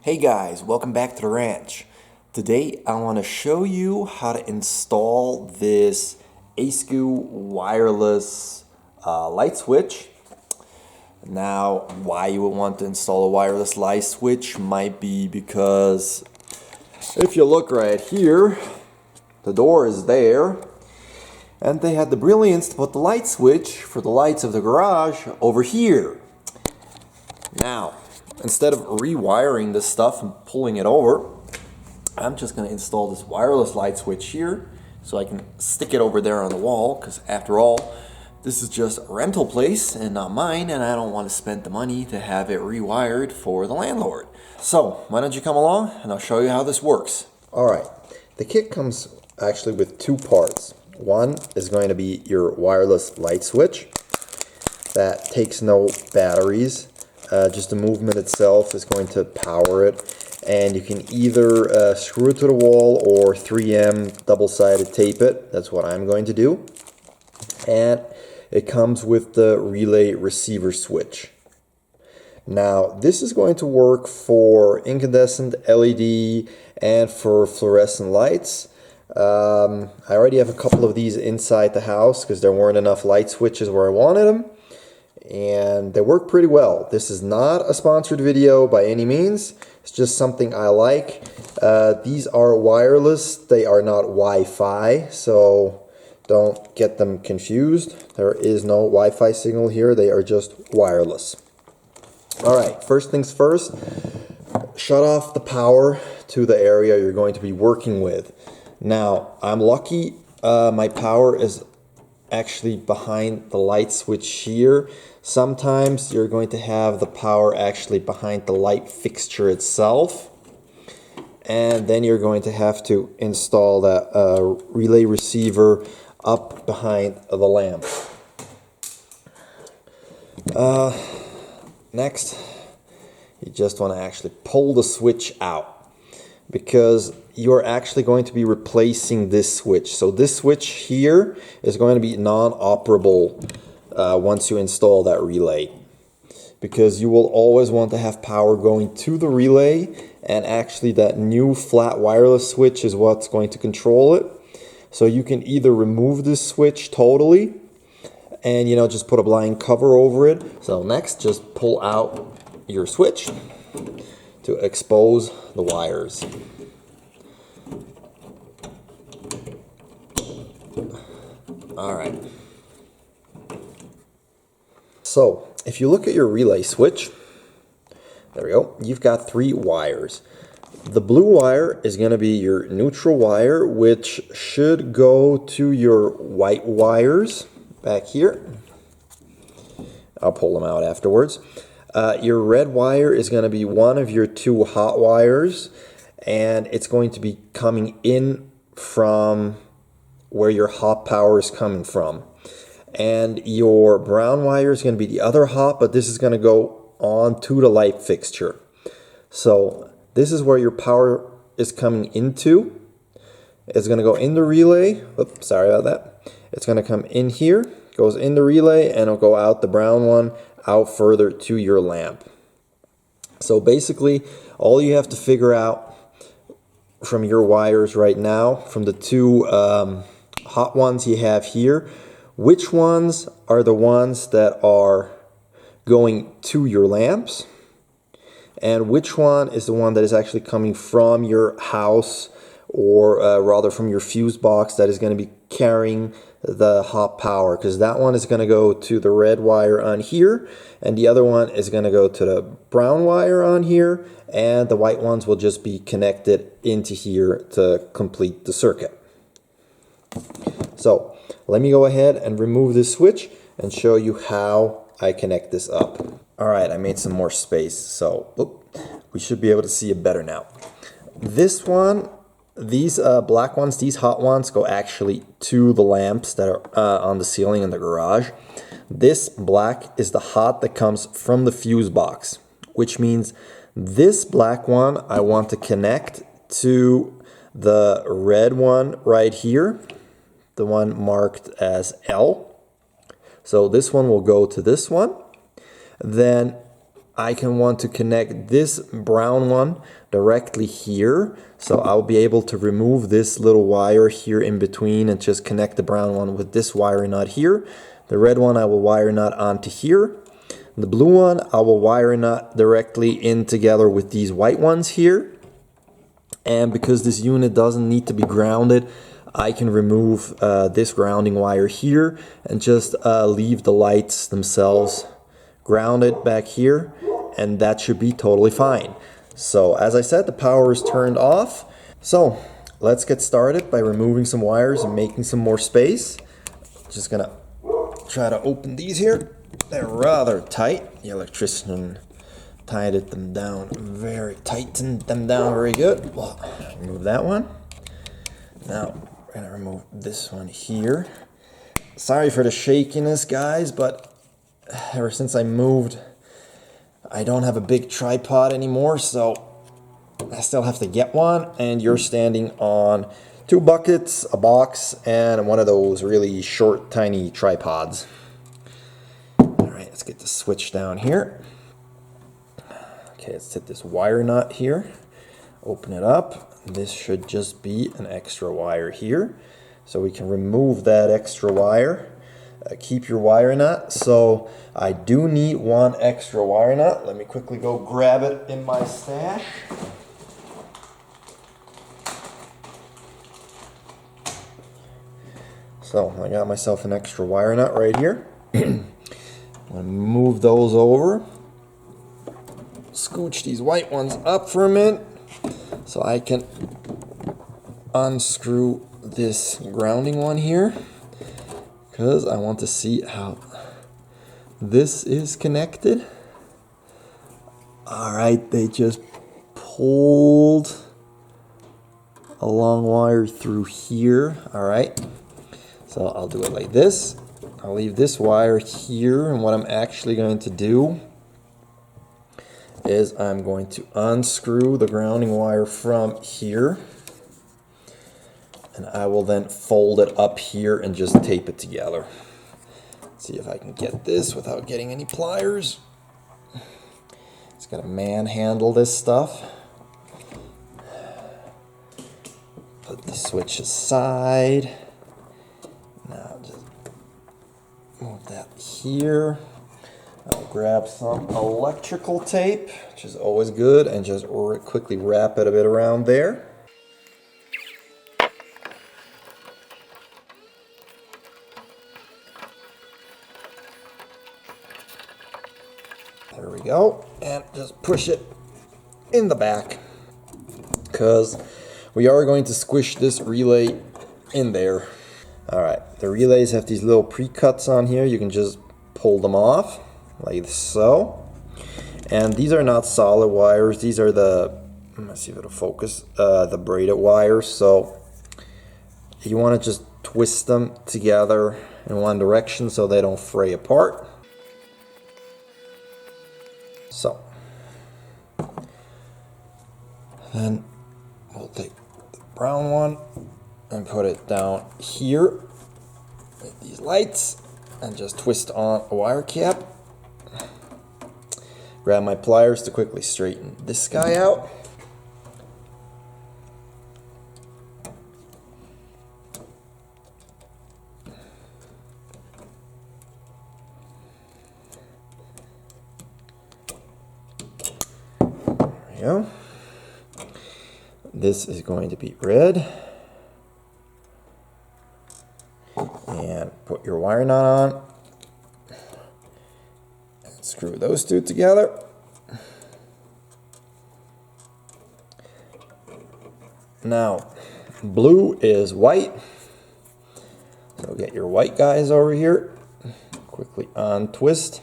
Hey guys, welcome back to the ranch. Today I want to show you how to install this Acegoo Wireless light switch. Now, why you would want to install a wireless light switch might be because if you look right here, the door is there, and they had the brilliance to put the light switch for the lights of the garage over here. Now, instead of rewiring this stuff and pulling it over, I'm just going to install this wireless light switch here so I can stick it over there on the wall, because after all, this is just a rental place and not mine, and I don't want to spend the money to have it rewired for the landlord. So why don't you come along and I'll show you how this works. Alright, the kit comes actually with two parts. One is going to be your wireless light switch that takes no batteries. Just the movement itself is going to power it, and you can either screw it to the wall or 3M double-sided tape it. That's what I'm going to do. And it comes with the relay receiver switch. Now, this is going to work for incandescent LED and for fluorescent lights. I already have a couple of these inside the house because there weren't enough light switches where I wanted them, and they work pretty well. This is not a sponsored video by any means. It's just something I like. These are wireless. They are not Wi-Fi, so don't get them confused. There is no Wi-Fi signal here. They are just wireless. Alright, first things first, shut off the power to the area you're going to be working with. Now, I'm lucky my power is actually behind the light switch here. Sometimes you're going to have the power actually behind the light fixture itself, and then you're going to have to install that relay receiver up behind the lamp. Next, you just want to actually pull the switch out, because you're actually going to be replacing this switch. So this switch here is going to be non-operable once you install that relay, because you will always want to have power going to the relay, and actually that new flat wireless switch is what's going to control it. So you can either remove this switch totally and just put a blind cover over it. So next, just pull out your switch to expose the wires. Alright. So, if you look at your relay switch, there we go, you've got 3 wires. The blue wire is going to be your neutral wire, which should go to your white wires back here. I'll pull them out afterwards. Your red wire is going to be one of your 2 hot wires, and it's going to be coming in from where your hot power is coming from. And your brown wire is going to be the other hot, but this is going to go on to the light fixture. So this is where your power is coming into. It's going to go in the relay. Oops, sorry about that. It's going to come in here, goes in the relay, and it'll go out the brown one, out further to your lamp. So basically, all you have to figure out from your wires right now, from the 2 hot ones you have here, which ones are the ones that are going to your lamps, and which one is the one that is actually coming from your house, or rather from your fuse box that is going to be carrying the hot power, because that one is going to go to the red wire on here, and the other one is going to go to the brown wire on here, and the white ones will just be connected into here to complete the circuit. So let me go ahead and remove this switch and show you how I connect this up. Alright, I made some more space, so we should be able to see it better now. This one, these black ones, these hot ones, go actually to the lamps that are on the ceiling in the garage. This black is the hot that comes from the fuse box, which means this black one I want to connect to the red one right here, the one marked as L. So this one will go to this one. Then I can want to connect this brown one directly here. So I'll be able to remove this little wire here in between and just connect the brown one with this wire nut here. The red one I will wire nut onto here. The blue one I will wire nut directly in together with these white ones here. And because this unit doesn't need to be grounded, I can remove this grounding wire here and just leave the lights themselves grounded back here, and that should be totally fine. So as I said, the power is turned off. So let's get started by removing some wires and making some more space. Just gonna try to open these here. They're rather tight. The electrician tightened them down very good. Well, remove that one. Now we're gonna remove this one here. Sorry for the shakiness, guys, but ever since I moved, I don't have a big tripod anymore, so I still have to get one. And you're standing on 2 buckets, a box, and one of those really short, tiny tripods. All right, let's get the switch down here. Okay, let's hit this wire nut here. Open it up. This should just be an extra wire here. So we can remove that extra wire. Keep your wire nut. So I do need 1 extra wire nut. Let me quickly go grab it in my stash. So I got myself an extra wire nut right here. I'm going to move those over. Scooch these white ones up for a minute so I can unscrew this grounding one here, because I want to see how this is connected. All right, they just pulled a long wire through here. All right, so I'll do it like this. I'll leave this wire here, and what I'm actually going to do is I'm going to unscrew the grounding wire from here, and I will then fold it up here and just tape it together. Let's see if I can get this without getting any pliers. Just gotta manhandle this stuff. Put the switch aside. Now just move that here. I'll grab some electrical tape, which is always good, and just quickly wrap it a bit around there. There we go, and just push it in the back, because we are going to squish this relay in there. All right, the relays have these little pre-cuts on here. You can just pull them off like so. And these are not solid wires. These are the, let's see if it'll focus, the braided wires. So you want to just twist them together in one direction so they don't fray apart. So then we'll take the brown one and put it down here with these lights and just twist on a wire cap. Grab my pliers to quickly straighten this guy out. There we go. This is going to be red. And put your wire nut on. Screw those two together. Now, blue is white. So get your white guys over here. Quickly untwist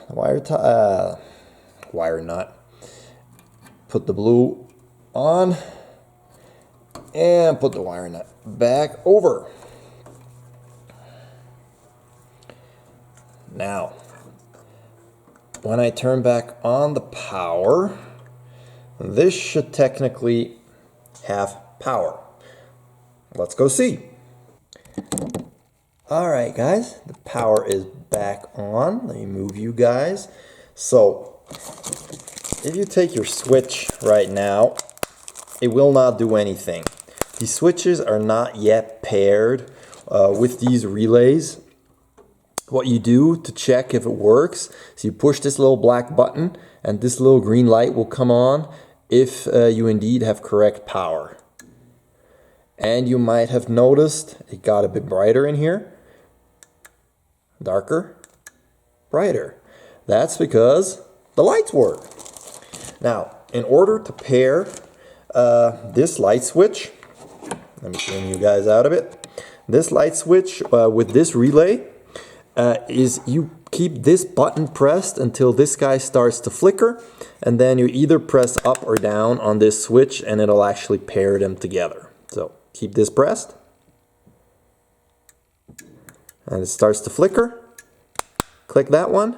the wire nut. Put the blue on and put the wire nut back over. Now, when I turn back on the power, this should technically have power. Let's go see. All right, guys, the power is back on. Let me move you guys So if you take your switch right now, it will not do anything. These switches are not yet paired with these relays. What you do to check if it works is you push this little black button and this little green light will come on if you indeed have correct power. And you might have noticed it got a bit brighter in here. Darker, brighter. That's because the lights work. Now, in order to pair this light switch, let me clean you guys out of it. This light switch with this relay is you keep this button pressed until this guy starts to flicker, and then you either press up or down on this switch and it'll actually pair them together. So keep this pressed and it starts to flicker. Click that one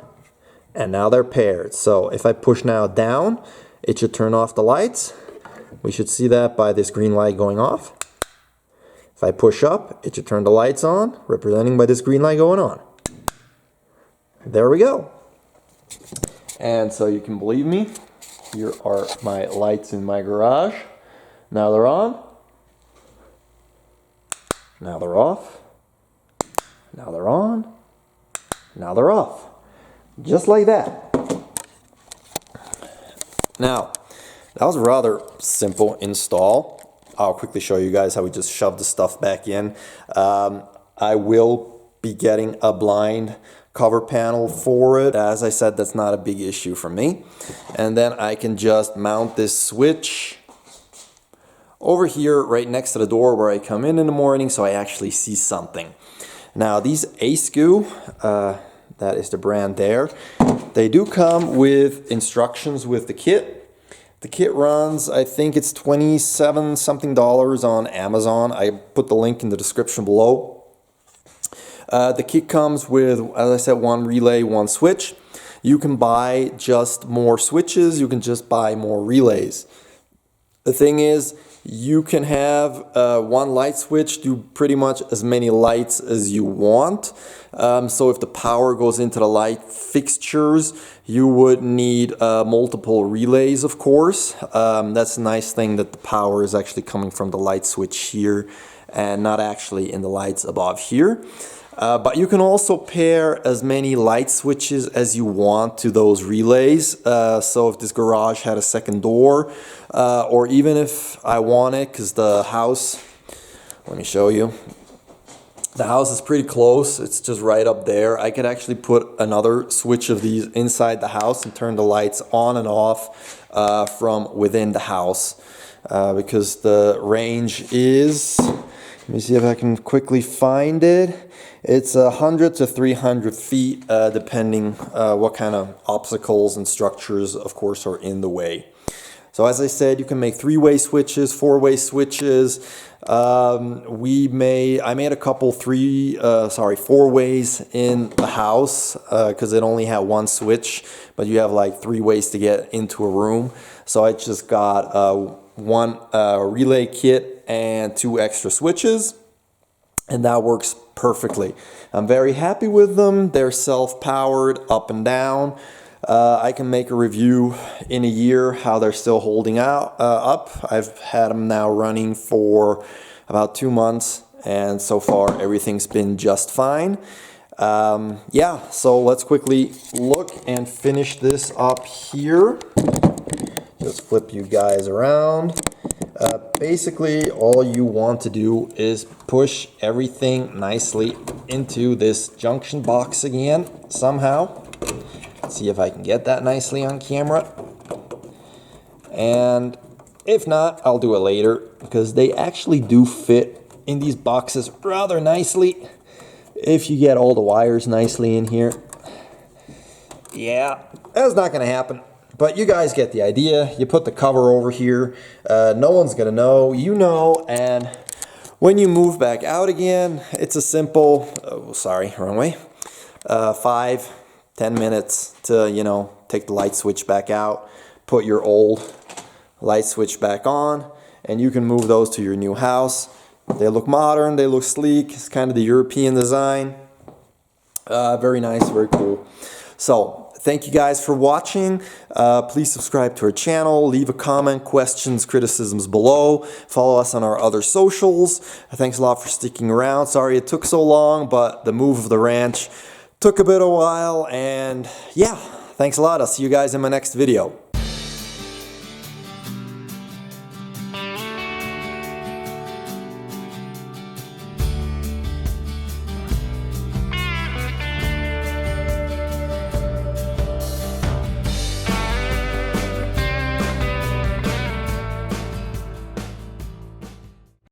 and now they're paired. So if I push now down, it should turn off the lights. We should see that by this green light going off. If I push up, it should turn the lights on, representing by this green light going on. There we go. And so you can believe me, here are my lights in my garage. Now they're on. Now they're off. Now they're on. Now they're off. Just like that. Now, that was a rather simple install. I'll quickly show you guys how we just shove the stuff back in. I will be getting a blind cover panel for it. As I said, that's not a big issue for me. And then I can just mount this switch over here right next to the door where I come in the morning so I actually see something. Now these Acegoo, that is the brand there, they do come with instructions with the kit. The kit runs, I think it's $27 something on Amazon. I put the link in the description below. The kit comes with, as I said, one relay, one switch. You can buy just more switches, you can just buy more relays. The thing is, you can have one light switch do pretty much as many lights as you want. So if the power goes into the light fixtures, you would need multiple relays, of course. That's a nice thing that the power is actually coming from the light switch here and not actually in the lights above here. But you can also pair as many light switches as you want to those relays. So if this garage had a second door, or even if I want it, because the house, let me show you. The house is pretty close, it's just right up there. I could actually put another switch of these inside the house and turn the lights on and off from within the house. Because the range is, let me see if I can quickly find it. It's 100 to 300 feet, depending what kind of obstacles and structures, of course, are in the way. So as I said, you can make three-way switches, four-way switches. I made a couple four ways in the house because it only had one switch, but you have like 3 ways to get into a room. So I just got one relay kit and 2 extra switches, and that works perfectly. I'm very happy with them. They're self-powered up and down. I can make a review in a year how they're still holding up. I've had them now running for about 2 months, and so far everything's been just fine. Yeah, so let's quickly look and finish this up here. Just flip you guys around. Basically, all you want to do is push everything nicely into this junction box again, somehow. Let's see if I can get that nicely on camera. And if not, I'll do it later, because they actually do fit in these boxes rather nicely. If you get all the wires nicely in here. Yeah, that's not going to happen. But you guys get the idea. You put the cover over here. No one's going to know. You know. And when you move back out again, it's a simple, sorry, wrong way. 5-10 minutes to, you know, take the light switch back out. Put your old light switch back on. And you can move those to your new house. They look modern. They look sleek. It's kind of the European design. Very nice. Very cool. So thank you guys for watching. Please subscribe to our channel, leave a comment, questions, criticisms below. Follow us on our other socials. Thanks a lot for sticking around. Sorry it took so long, but the move of the ranch took a bit of a while, and yeah, thanks a lot. I'll see you guys in my next video.